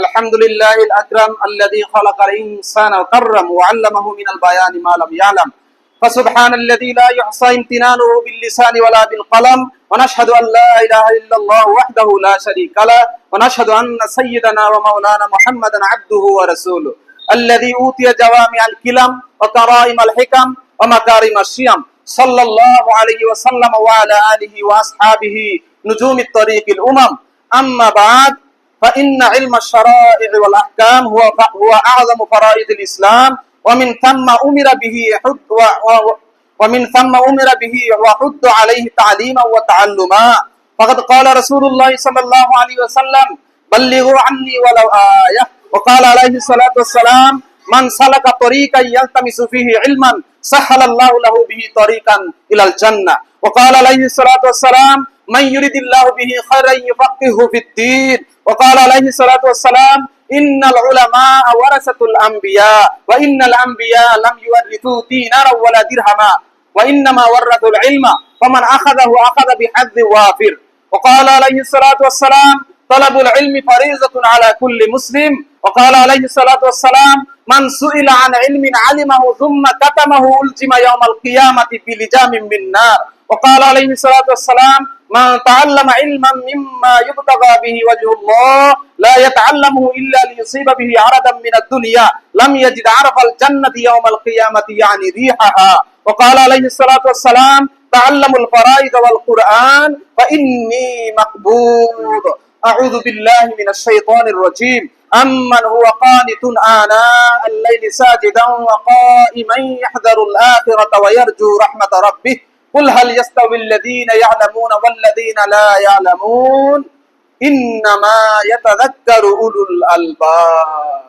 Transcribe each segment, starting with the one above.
الحمد لله الأكرم الذي خلق الإنسان وكرم وعلمه من البيان ما لم يعلم فسبحان الذي لا يحصى امتنانه باللسان ولا بالقلم ونشهد أن لا إله إلا الله وحده لا شريك له ونشهد أن سيدنا ومولانا محمدا عبده ورسوله الذي أوتي جوامع الكلم وكرائم الحكم ومكارم الشيم صلى الله عليه وسلم وعلى آله وأصحابه نجوم الطريق الأمم أما بعد فإن علم الشرائع والأحكام هو أعظم فرائض الإسلام ومن ثم أمر به وحث عليه تعليما وتعلما فقد قال رسول الله صلى الله عليه وسلم بلغوا عني ولو آية وقال عليه الصلاة والسلام من سلك طريقا يلتمس فيه علما سهل الله له به طريقا إلى الجنة وقال عليه الصلاة والسلام من يرد الله به خيرا يفقهه في الدين وقال عليه الصلاة والسلام إن العلماء ورثة الأنبياء وإن الأنبياء لم يورثوا دينارا ولا درهما وإنما ورثوا العلم فمن أخذه أخذ بحظ وافر وقال عليه الصلاة والسلام طلب العلم فريضة على كل مسلم وقال عليه الصلاة والسلام من سئل عن علم علمه ثم كتمه ألزم يوم القيامة بلجام من نار وقال عليه الصلاة والسلام من تعلم علما مما يبتغى به وجه الله لا يتعلمه إلا ليصيب به عرضا من الدنيا لم يجد عرف الجنة يوم القيامة يعني ريحها وقال عليه الصلاة والسلام تعلموا الفرائض والقرآن فإني مقبول أعوذ بالله من الشيطان الرجيم أمن هو قانت آناء الليل ساجدا وقائما يحذر الآخرة ويرجو رحمة ربه قل هل يستوي الذين يعلمون والذين لا يعلمون إنما يتذكر أولو الألباب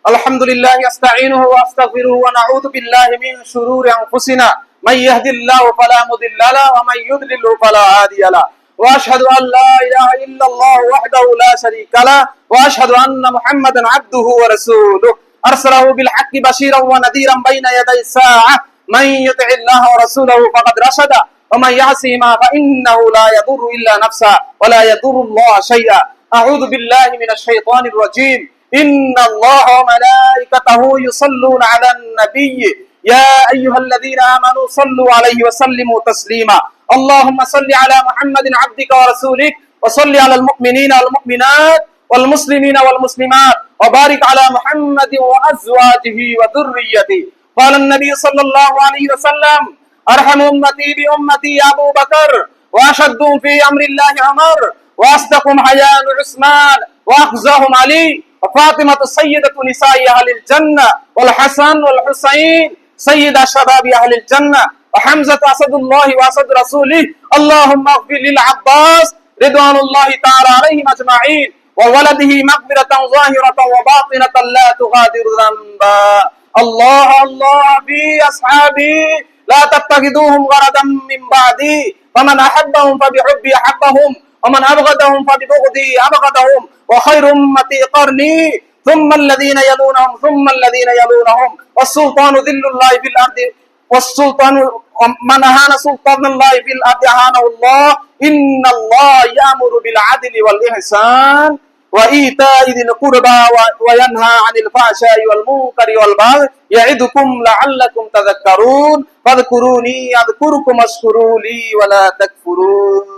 الحمد لله أستعينه وأستغفره ونعوذ بالله من شرور أنفسنا من يهد الله فلا مضل له ومن يضلل فلا هادي له وأشهد أن لا إله إلا الله وحده لا شريك له وأشهد أن محمدا عبده ورسوله أرسله بالحق بشيرا ونذيرا بين يدي الساعة من يطع الله ورسوله فقد رشد ومن يعصهما فإنه لا يضر إلا نفسه ولا يضر الله شيئا أعوذ بالله من الشيطان الرجيم إن الله وملائكته يصلون على النبي يا أيها الذين آمنوا صلوا عليه وسلموا تسليما اللهم صل على محمد عبدك ورسولك وصل على المؤمنين والمؤمنات والمسلمين والمسلمات وبارك على محمد وأزواجه وذريته قال النبي صلى الله عليه وسلم أرحم أمتي بأمتي أبو بكر وأشدهم في أمر الله عمر وأصدقهم حياء عثمان وأخزاهم علي وفاطمة سيدة نساء أهل الجنة والحسن والحسين سيد شباب أهل الجنة وحمزة أسد الله وأسد رسوله اللهم اغفر للعباس رضوان الله تعالى عليهم أجمعين وولده مغفرة ظاهرة وباطنة لا تغادر ذنبا الله الله في أصحابي لا تتخذوهم غرضا من بعدي فمن أحبهم فبحبي أحبهم ومن أبغضهم فببغضي أبغضهم وخير أمتي قرني ثم الذين يلونهم ثم الذين يلونهم والسلطان ذل الله في الأرض والسلطان من أهان سلطان الله في الأرض أهانه الله إن الله يأمر بالعدل والإحسان وإيتاء ذي القربى وينهى عن الفحشاء والمنكر والبغي يعظكم لعلكم تذكرون فاذكروني أذكركم واشكروا لي ولا تكفرون